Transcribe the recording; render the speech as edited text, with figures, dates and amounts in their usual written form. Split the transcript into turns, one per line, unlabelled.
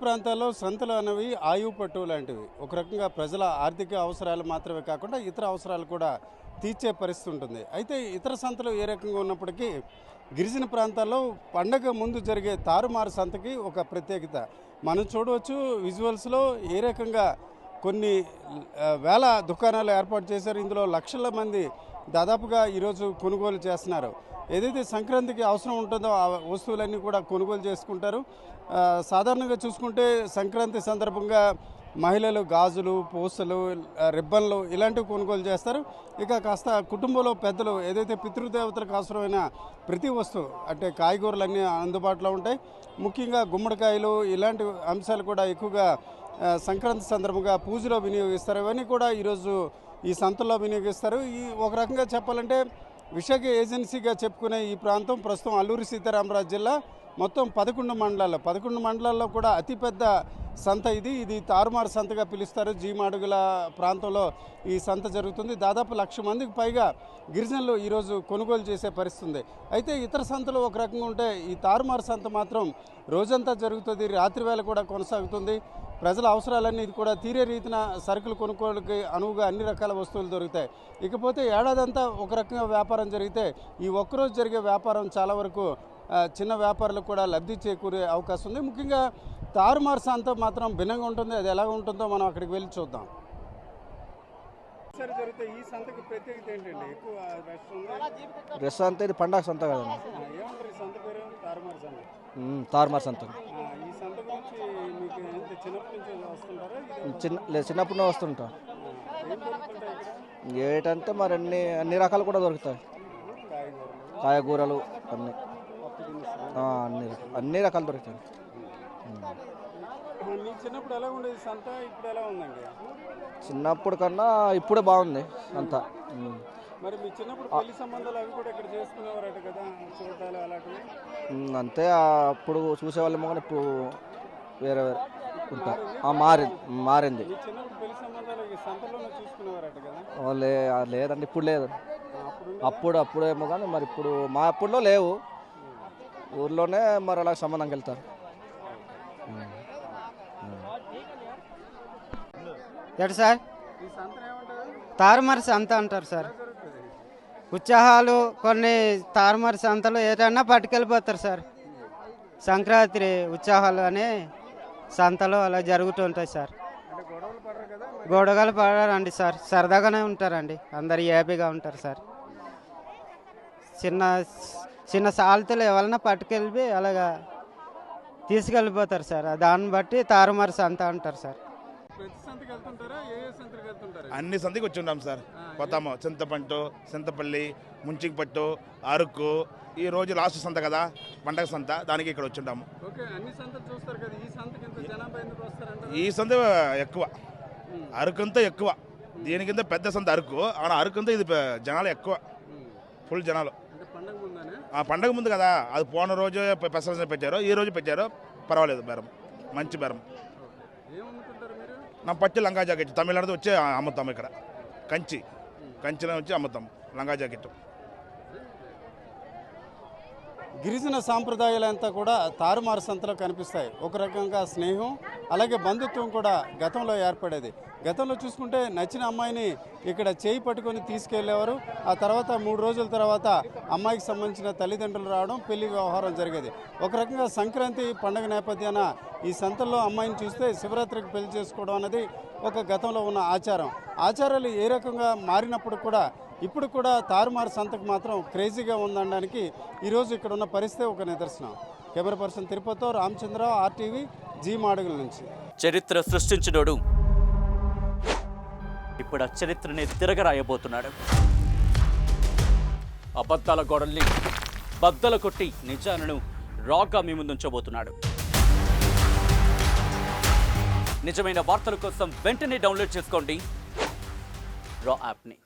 ప్రాంతాల్లో సంతలు అనేవి ఆయువు పట్టు లాంటివి. ఒక రకంగా ప్రజల ఆర్థిక అవసరాలు మాత్రమే కాకుండా ఇతర అవసరాలు కూడా తీర్చే పరిస్థితి ఉంటుంది. అయితే ఇతర సంతలు ఏ రకంగా ఉన్నప్పటికీ గిరిజన ప్రాంతాల్లో పండగ ముందు జరిగే తారుమారు సంతకి ఒక ప్రత్యేకత మనం చూడవచ్చు. విజువల్స్లో ఏ రకంగా కొన్ని వేల దుకాణాలు ఏర్పాటు చేశారు. ఇందులో లక్షల మంది దాదాపుగా ఈరోజు కొనుగోలు చేస్తున్నారు. ఏదైతే సంక్రాంతికి అవసరం ఉంటుందో ఆ వస్తువులన్నీ కూడా కొనుగోలు చేసుకుంటారు. సాధారణంగా చూసుకుంటే సంక్రాంతి సందర్భంగా మహిళలు గాజులు, పూసలు, రిబ్బన్లు ఇలాంటివి కొనుగోలు చేస్తారు. ఇక కాస్త కుటుంబంలో పెద్దలు ఏదైతే పితృదేవతలకు అవసరమైన ప్రతి వస్తువు అంటే కాయగూరలన్నీ అందుబాటులో ఉంటాయి. ముఖ్యంగా గుమ్మడికాయలు ఇలాంటి అంశాలు కూడా ఎక్కువగా సంక్రాంతి సందర్భంగా పూజలో వినియోగిస్తారు. ఇవన్నీ కూడా ఈరోజు ఈ సంతల్లో వినియోగిస్తారు. ఈ ఒక రకంగా చెప్పాలంటే విశాఖ ఏజెన్సీగా చెప్పుకునే ఈ ప్రాంతం ప్రస్తుతం అల్లూరి సీతారామరాజు జిల్లా మొత్తం 11 మండలాల్లో కూడా అతిపెద్ద సంత ఇది తారుమారు సంతగా పిలుస్తారు. జీమాడుగుల ప్రాంతంలో ఈ సంత జరుగుతుంది. దాదాపు 1,00,000 మందికి పైగా గిరిజనులు ఈరోజు కొనుగోలు చేసే పరిస్థితి ఉంది. అయితే ఇతర సంతలు ఒక రకంగా ఉంటే ఈ తారుమారు సంత మాత్రం రోజంతా జరుగుతుంది, రాత్రి వేళ కూడా కొనసాగుతుంది. ప్రజల అవసరాలన్నీ కూడా తీరే రీతిన సరుకులు కొనుగోలుకి అనువుగా అన్ని రకాల వస్తువులు దొరుకుతాయి. ఇకపోతే ఏడాదంతా ఒక రకంగా వ్యాపారం జరిగితే ఈ ఒక్కరోజు జరిగే వ్యాపారం చాలా వరకు చిన్న వ్యాపారులకు కూడా లబ్ధి చేకూరే అవకాశం ఉంది. ముఖ్యంగా తారుమారు సంత మాత్రం భిన్నంగా ఉంటుంది. అది ఎలా ఉంటుందో మనం అక్కడికి వెళ్ళి చూద్దాం. జరిగితే ఈ సంతకి ప్రత్యేకత ఏంటండి? ఎక్కువ
రష్ అంతా ఇది పండగ సంత కదండి.
ఏమంటారు ఈ సంత పేరు? తారుమారు సంత.
తారుమారు సంత.
ఈ సంత గురించి మీకు చిన్నప్పటి నుంచి వస్తుంటారా?
చిన్నప్పుడు వస్తుంటా. ఏటంటే మరి అన్ని రకాలు కూడా దొరుకుతాయి. కాయగూరలు అన్ని రకాలు దొరుకుతాయి.
మీ చిన్నప్పుడు ఎలా ఉండేది సంత, ఇప్పుడు ఎలా ఉందండి?
చిన్నప్పుడు కన్నా ఇప్పుడే బాగుంది అంతా.
మరి మీ చిన్నప్పుడు పెళ్లి సంబంధాలు అవి కూడా ఇక్కడ చేసుకునేవారట కదా, చూడాలి అలాంటివి?
అంతే, అప్పుడు చూసేవాళ్ళేమో కానీ ఇప్పుడు వేరే ఉంటా మారింది.
మీ చిన్నప్పుడు పెళ్లి సంబంధాలు సంతలోనే చూసుకునేవారట కదా?
లేదండి, ఇప్పుడు లేదు. అప్పుడేమో కానీ మరి ఇప్పుడు మా అప్పుడులో లేవు. ఊర్లోనే మరి అలా సంబంధంకి వెళ్తారు.
ఎటు సార్? తారుమారు సంత అంటారు సార్. ఉత్సాహాలు కొన్ని తారుమారు సంతలు ఏదన్నా పట్టుకెళ్ళిపోతారు సార్. సంక్రాంతి ఉత్సాహాలు అనే సంతలు అలా జరుగుతుంటాయి సార్. గొడవలు పడరండి సార్, సరదాగానే ఉంటారండి, అందరు హ్యాపీగా ఉంటారు సార్. చిన్న సాల్తులు ఎవరన్నా పట్టుకెళ్ళి అలాగా తీసుకెళ్ళిపోతారు సార్. దాన్ని బట్టి తారుమారు సంత అంటారు సార్.
అన్ని సంతకి వచ్చి ఉన్నాం సార్. పోతాము చింతపంటు, చింతపల్లి, ముంచింగిపట్టు, అరకు. ఈ రోజు లాస్ట్ సంత కదా, పండగ సంత, దానికి ఇక్కడ వచ్చి ఉంటాము. ఈ సంత ఎక్కువ, అరకంతా ఎక్కువ. దీనికింత పెద్ద సంత అరకు, అరకంతా ఇది జనాలు ఎక్కువ, ఫుల్ జనాలు. పండగ ముందు కదా, అది పోన రోజు పెసరసం పెట్టారు, ఈ రోజు పెట్టారు, పర్వాలేదు. బేరం మంచి బేరం. నా పచ్చి లంగా జాకెట్ తమిళనాడు వచ్చి అమ్ముతాం. ఇక్కడ కంచిలో వచ్చి అమ్ముతాం లంగా జాకెట్.
గిరిజన సాంప్రదాయాలంతా కూడా తారుమారు సంతలో కనిపిస్తాయి. ఒక రకంగా స్నేహం అలాగే బంధుత్వం కూడా గతంలో ఏర్పడేది. గతంలో చూసుకుంటే నచ్చిన అమ్మాయిని ఇక్కడ చేయి పట్టుకొని తీసుకెళ్లేవారు. ఆ తర్వాత 3 రోజుల తర్వాత అమ్మాయికి సంబంధించిన తల్లిదండ్రులు రావడం, పెళ్లి వ్యవహారం జరిగేది. ఒక రకంగా సంక్రాంతి పండుగ నేపథ్యాన ఈ సంతల్లో అమ్మాయిని చూస్తే శివరాత్రికి పెళ్లి చేసుకోవడం అనేది ఒక గతంలో ఉన్న ఆచారం. ఆచారాలు ఏ రకంగా మారినప్పుడు కూడా ఇప్పుడు కూడా తారుమారు సంతకు మాత్రం క్రేజీగా ఉందనడానికి ఈరోజు ఇక్కడ ఉన్న పరిస్థితి ఒక నిదర్శనం. కెమెరా పర్సన్ తిరుపతితో రామచంద్ర, RTV, జీమాడుగుల నుంచి.
చరిత్ర సృష్టించినోడు ఇప్పుడు ఆ చరిత్రని తిరగరాయబోతున్నాడు. అబద్ధాల గోడల్ని బద్దలు కొట్టి నిజాలను రాగా మీ ముందుంచబోతున్నాడు. నిజమైన వార్తల కోసం వెంటనే డౌన్లోడ్ చేసుకోండి రా యాప్ని.